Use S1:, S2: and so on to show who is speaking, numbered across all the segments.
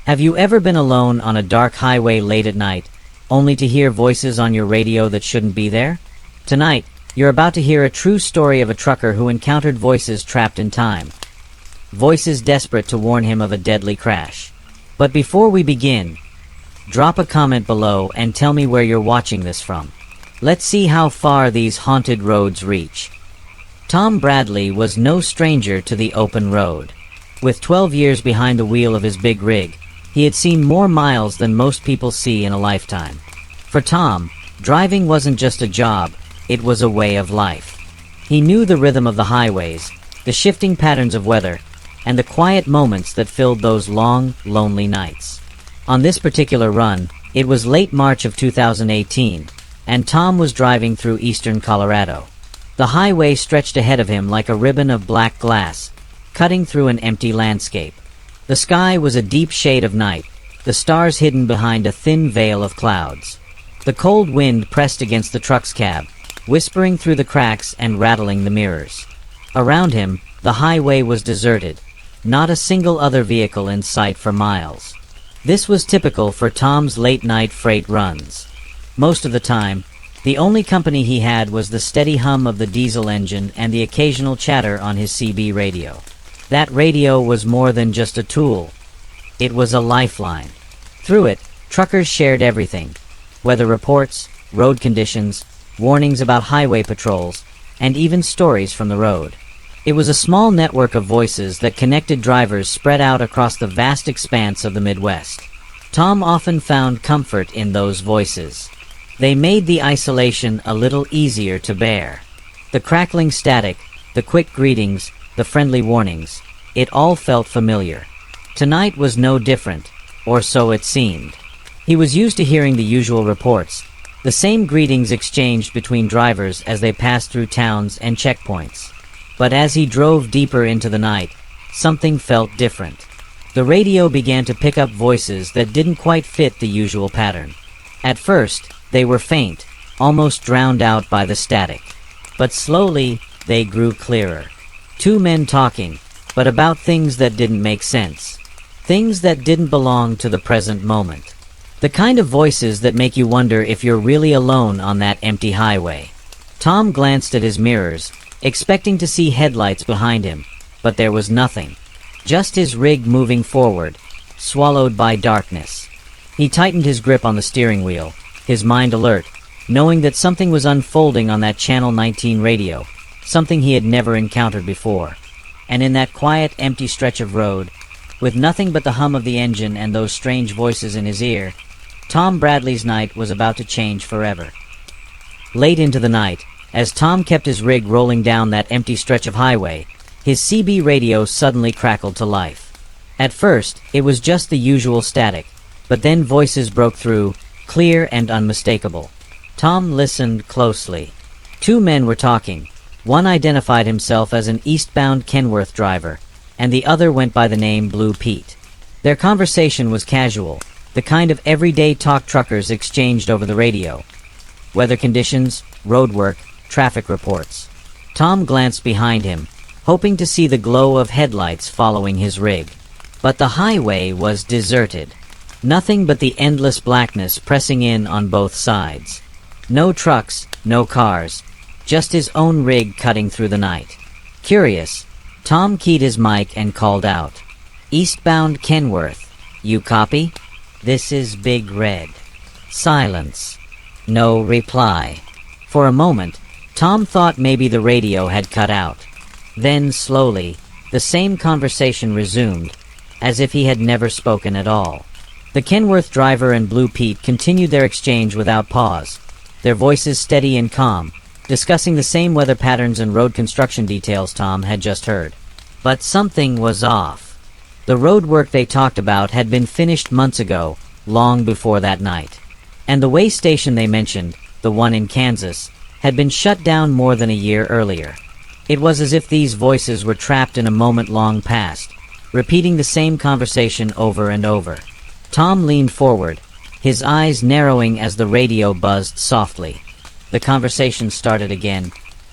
S1: Have you ever been alone on a dark highway late at night, only to hear voices on your radio that shouldn't be there? Tonight, you're about to hear a true story of a trucker who encountered voices trapped in time. Voices desperate to warn him of a deadly crash. But before we begin, drop a comment below and tell me where you're watching this from. Let's see how far these haunted roads reach. Tom Bradley was no stranger to the open road. With 12 years behind the wheel of his big rig, he had seen more miles than most people see in a lifetime. For Tom, driving wasn't just a job, it was a way of life. He knew the rhythm of the highways, the shifting patterns of weather, and the quiet moments that filled those long, lonely nights. On this particular run, it was late March of 2018, and Tom was driving through eastern Colorado. The highway stretched ahead of him like a ribbon of black glass, cutting through an empty landscape. The sky was a deep shade of night, the stars hidden behind a thin veil of clouds. The cold wind pressed against the truck's cab, whispering through the cracks and rattling the mirrors. Around him, the highway was deserted, not a single other vehicle in sight for miles. This was typical for Tom's late-night freight runs. Most of the time, the only company he had was the steady hum of the diesel engine and the occasional chatter on his CB radio. That radio was more than just a tool. It was a lifeline. Through it, truckers shared everything: weather reports, road conditions, warnings about highway patrols, and even stories from the road. It was a small network of voices that connected drivers spread out across the vast expanse of the Midwest. Tom often found comfort in those voices. They made the isolation a little easier to bear. The crackling static, the quick greetings, the friendly warnings, it all felt familiar. Tonight was no different, or so it seemed. He was used to hearing the usual reports, the same greetings exchanged between drivers as they passed through towns and checkpoints. But as he drove deeper into the night, something felt different. The radio began to pick up voices that didn't quite fit the usual pattern. At first, they were faint, almost drowned out by the static. But slowly, they grew clearer. Two men talking, but about things that didn't make sense. Things that didn't belong to the present moment. The kind of voices that make you wonder if you're really alone on that empty highway. Tom glanced at his mirrors, expecting to see headlights behind him, but there was nothing. Just his rig moving forward, swallowed by darkness. He tightened his grip on the steering wheel, his mind alert, knowing that something was unfolding on that Channel 19 radio, something he had never encountered before. And in that quiet, empty stretch of road, with nothing but the hum of the engine and those strange voices in his ear, Tom Bradley's night was about to change forever. Late into the night, as Tom kept his rig rolling down that empty stretch of highway, his CB radio suddenly crackled to life. At first, it was just the usual static, but then voices broke through, clear and unmistakable. Tom listened closely. Two men were talking. One identified himself as an eastbound Kenworth driver, and the other went by the name Blue Pete. Their conversation was casual, the kind of everyday talk truckers exchanged over the radio. Weather conditions, road work, traffic reports. Tom glanced behind him, hoping to see the glow of headlights following his rig. But the highway was deserted. Nothing but the endless blackness pressing in on both sides. No trucks, no cars, just his own rig cutting through the night. Curious, Tom keyed his mic and called out, "Eastbound Kenworth, you copy? This is Big Red." Silence. No reply. For a moment, Tom thought maybe the radio had cut out. Then, slowly, the same conversation resumed, as if he had never spoken at all. The Kenworth driver and Blue Pete continued their exchange without pause, their voices steady and calm, discussing the same weather patterns and road construction details Tom had just heard. But something was off. The road work they talked about had been finished months ago, long before that night. And the way station they mentioned, the one in Kansas, had been shut down more than a year earlier. It was as if these voices were trapped in a moment long past, repeating the same conversation over and over. Tom leaned forward, his eyes narrowing as the radio buzzed softly. The conversation started again.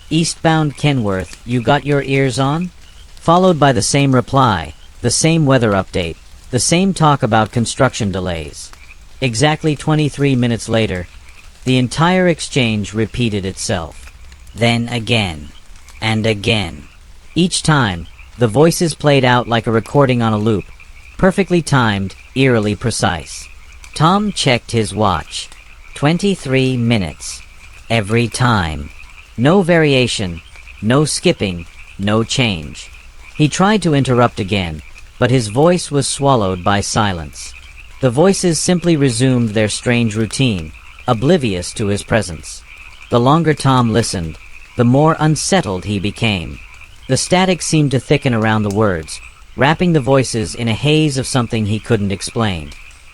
S1: "Eastbound Kenworth, you got your ears on?" Followed by the same reply, the same weather update, The same talk about construction delays. Exactly 23 minutes later, the entire exchange repeated itself. Then again, and again. Each time, the voices played out like a recording on a loop, perfectly timed, eerily precise. Tom checked his watch. 23 minutes. Every time. No variation, no skipping, no change. He tried to interrupt again, but his voice was swallowed by silence. The voices simply resumed their strange routine, oblivious to his presence. The longer Tom listened, the more unsettled he became. The static seemed to thicken around the words, wrapping the voices in a haze of something he couldn't explain.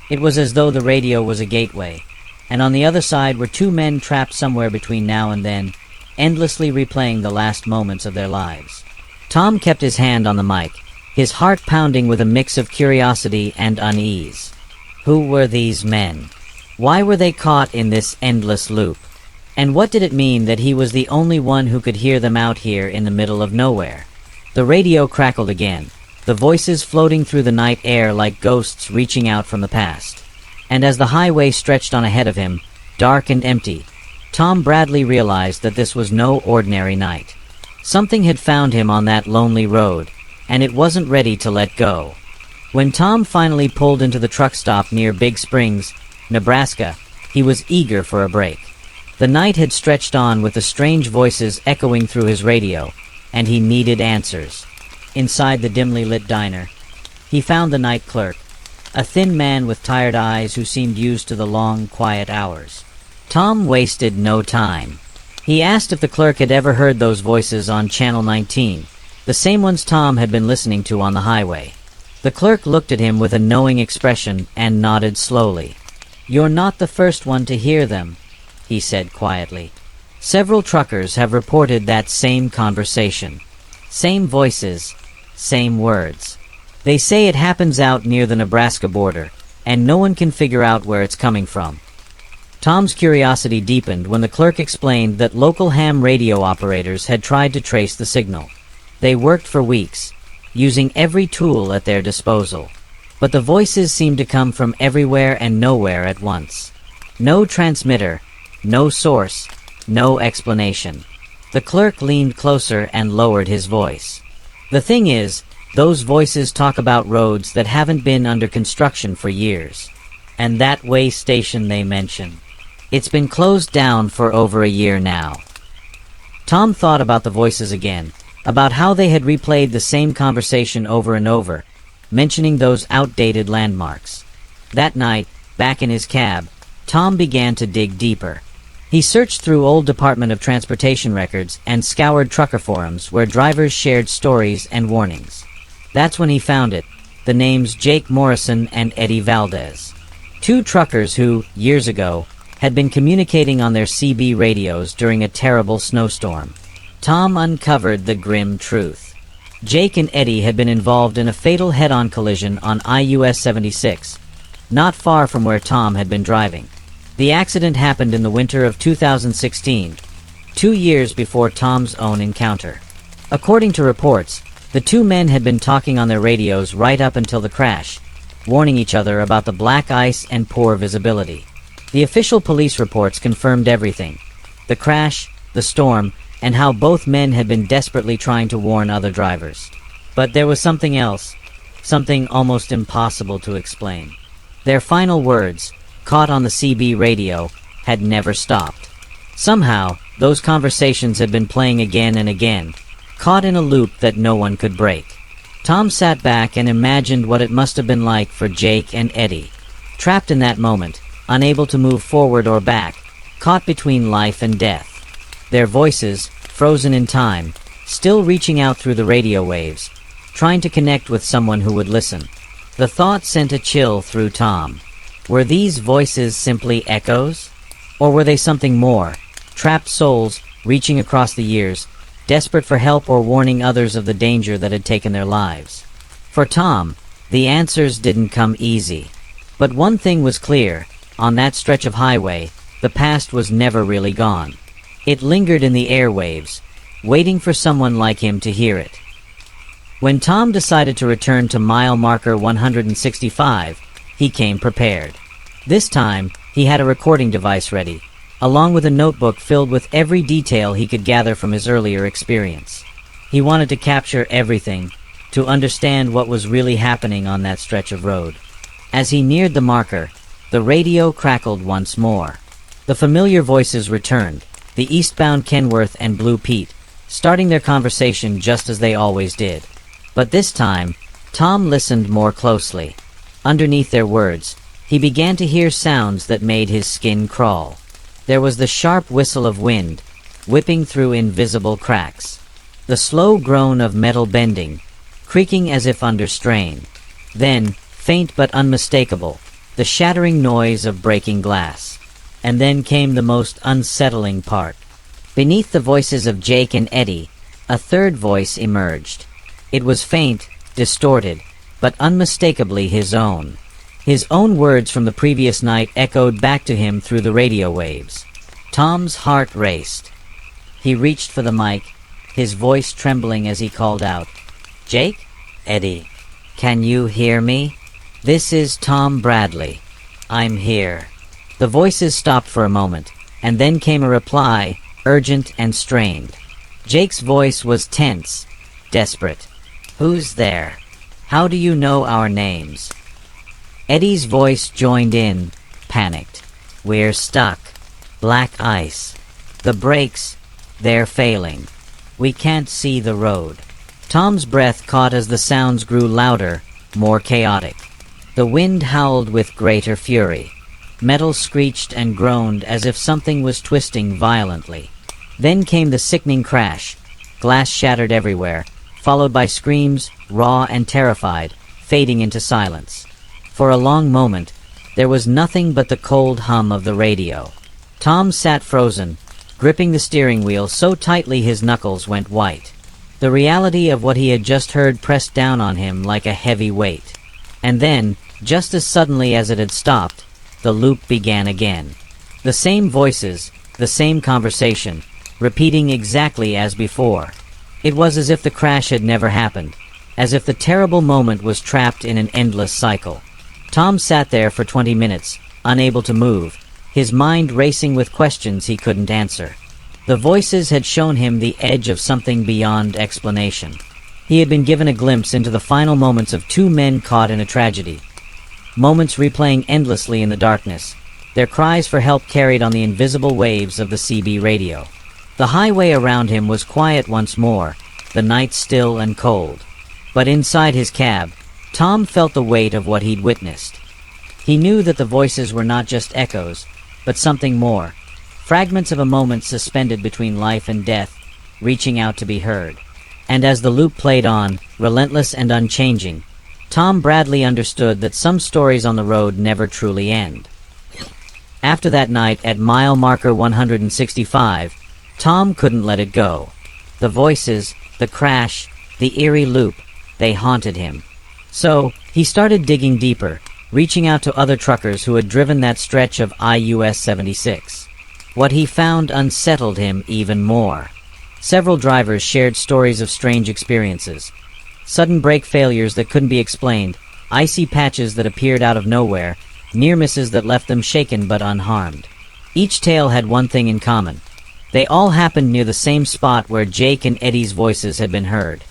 S1: It was as though the radio was a gateway, and on the other side were two men trapped somewhere between now and then, endlessly replaying the last moments of their lives. Tom kept his hand on the mic, his heart pounding with a mix of curiosity and unease. Who were these men? Why were they caught in this endless loop? And what did it mean that he was the only one who could hear them out here in the middle of nowhere? The radio crackled again, the voices floating through the night air like ghosts reaching out from the past. And as the highway stretched on ahead of him, dark and empty, Tom Bradley realized that this was no ordinary night. Something had found him on that lonely road, and it wasn't ready to let go. When Tom finally pulled into the truck stop near Big Springs, Nebraska, he was eager for a break. The night had stretched on with the strange voices echoing through his radio, and he needed answers. Inside the dimly lit diner, he found the night clerk, a thin man with tired eyes who seemed used to the long, quiet hours. Tom wasted no time. He asked if the clerk had ever heard those voices on Channel 19, the same ones Tom had been listening to on the highway. The clerk looked at him with a knowing expression and nodded slowly. "You're not the first one to hear them," he said quietly. "Several truckers have reported that same conversation. Same voices, same words. They say it happens out near the Nebraska border, and no one can figure out where it's coming from." Tom's curiosity deepened when the clerk explained that local ham radio operators had tried to trace the signal. They worked for weeks, using every tool at their disposal. But the voices seemed to come from everywhere and nowhere at once. No transmitter, no source, no explanation. The clerk leaned closer and lowered his voice. "The thing is, those voices talk about roads that haven't been under construction for years. And that way station they mention, it's been closed down for over a year now." Tom thought about the voices again, about how they had replayed the same conversation over and over, mentioning those outdated landmarks. That night, back in his cab, Tom began to dig deeper. He searched through old Department of Transportation records and scoured trucker forums where drivers shared stories and warnings. That's when he found it, the names Jake Morrison and Eddie Valdez. Two truckers who, years ago, had been communicating on their CB radios during a terrible snowstorm. Tom uncovered the grim truth. Jake and Eddie had been involved in a fatal head-on collision on I-US 76, not far from where Tom had been driving. The accident happened in the winter of 2016, 2 years before Tom's own encounter. According to reports, the two men had been talking on their radios right up until the crash, warning each other about the black ice and poor visibility. The official police reports confirmed everything: the crash, the storm, and how both men had been desperately trying to warn other drivers. But there was something else, something almost impossible to explain. Their final words, caught on the CB radio, had never stopped. Somehow, those conversations had been playing again and again, caught in a loop that no one could break. Tom sat back and imagined what it must have been like for Jake and Eddie, trapped in that moment, unable to move forward or back, caught between life and death. Their voices, frozen in time, still reaching out through the radio waves, trying to connect with someone who would listen. The thought sent a chill through Tom. Were these voices simply echoes? Or were they something more, trapped souls, reaching across the years, desperate for help or warning others of the danger that had taken their lives? For Tom, the answers didn't come easy. But one thing was clear: on that stretch of highway, the past was never really gone. It lingered in the airwaves, waiting for someone like him to hear it. When Tom decided to return to mile marker 165, he came prepared. This time, he had a recording device ready, along with a notebook filled with every detail he could gather from his earlier experience. He wanted to capture everything, to understand what was really happening on that stretch of road. As he neared the marker, the radio crackled once more. The familiar voices returned, the eastbound Kenworth and Blue Pete, starting their conversation just as they always did. But this time, Tom listened more closely. Underneath their words, he began to hear sounds that made his skin crawl. There was the sharp whistle of wind, whipping through invisible cracks. The slow groan of metal bending, creaking as if under strain. Then, faint but unmistakable, the shattering noise of breaking glass. And then came the most unsettling part. Beneath the voices of Jake and Eddie, a third voice emerged. It was faint, distorted, but unmistakably his own. His own words from the previous night echoed back to him through the radio waves. Tom's heart raced. He reached for the mic, his voice trembling as he called out, "Jake? Eddie? Can you hear me? This is Tom Bradley. I'm here." The voices stopped for a moment, and then came a reply, urgent and strained. Jake's voice was tense, desperate. "Who's there? How do you know our names?" Eddie's voice joined in, panicked. "We're stuck. Black ice. The brakes, they're failing. We can't see the road." Tom's breath caught as the sounds grew louder, more chaotic. The wind howled with greater fury. Metal screeched and groaned as if something was twisting violently. Then came the sickening crash. Glass shattered everywhere, followed by screams, raw and terrified, fading into silence. For a long moment, there was nothing but the cold hum of the radio. Tom sat frozen, gripping the steering wheel so tightly his knuckles went white. The reality of what he had just heard pressed down on him like a heavy weight. And then, just as suddenly as it had stopped, the loop began again. The same voices, the same conversation, repeating exactly as before. It was as if the crash had never happened, as if the terrible moment was trapped in an endless cycle. Tom sat there for 20 minutes, unable to move, his mind racing with questions he couldn't answer. The voices had shown him the edge of something beyond explanation. He had been given a glimpse into the final moments of two men caught in a tragedy. Moments replaying endlessly in the darkness, their cries for help carried on the invisible waves of the CB radio. The highway around him was quiet once more, the night still and cold. But inside his cab, Tom felt the weight of what he'd witnessed. He knew that the voices were not just echoes, but something more. Fragments of a moment suspended between life and death, reaching out to be heard. And as the loop played on, relentless and unchanging, Tom Bradley understood that some stories on the road never truly end. After that night at mile marker 165, Tom couldn't let it go. The voices, the crash, the eerie loop, they haunted him. So, he started digging deeper, reaching out to other truckers who had driven that stretch of IUS 76. What he found unsettled him even more. Several drivers shared stories of strange experiences. Sudden brake failures that couldn't be explained, icy patches that appeared out of nowhere, near misses that left them shaken but unharmed. Each tale had one thing in common. They all happened near the same spot where Jake and Eddie's voices had been heard.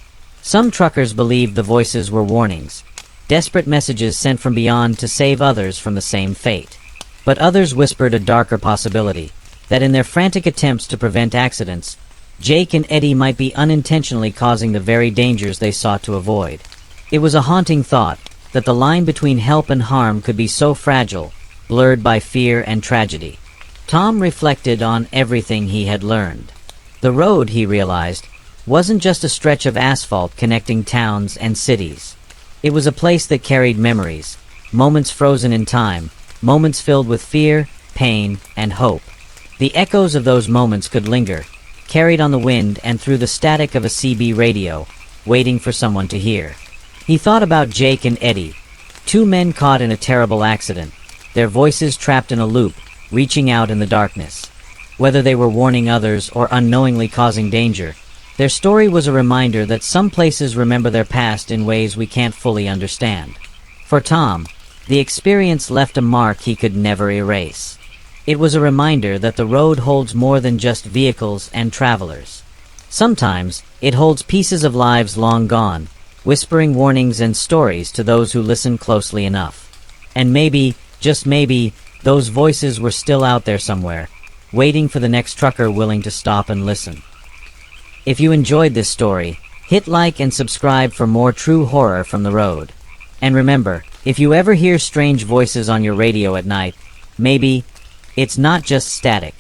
S1: Some truckers believed the voices were warnings, desperate messages sent from beyond to save others from the same fate. But others whispered a darker possibility, that in their frantic attempts to prevent accidents, Jake and Eddie might be unintentionally causing the very dangers they sought to avoid. It was a haunting thought, that the line between help and harm could be so fragile, blurred by fear and tragedy. Tom reflected on everything he had learned. The road, he realized, wasn't just a stretch of asphalt connecting towns and cities. It was a place that carried memories, moments frozen in time, moments filled with fear, pain, and hope. The echoes of those moments could linger, carried on the wind and through the static of a CB radio, waiting for someone to hear. He thought about Jake and Eddie, two men caught in a terrible accident, their voices trapped in a loop, reaching out in the darkness. Whether they were warning others or unknowingly causing danger, Their story was a reminder that some places remember their past in ways we can't fully understand. For Tom, the experience left a mark he could never erase. It was a reminder that the road holds more than just vehicles and travelers. Sometimes, it holds pieces of lives long gone, whispering warnings and stories to those who listen closely enough. And maybe, just maybe, those voices were still out there somewhere, waiting for the next trucker willing to stop and listen. If you enjoyed this story, hit like and subscribe for more true horror from the road. And remember, if you ever hear strange voices on your radio at night, maybe it's not just static.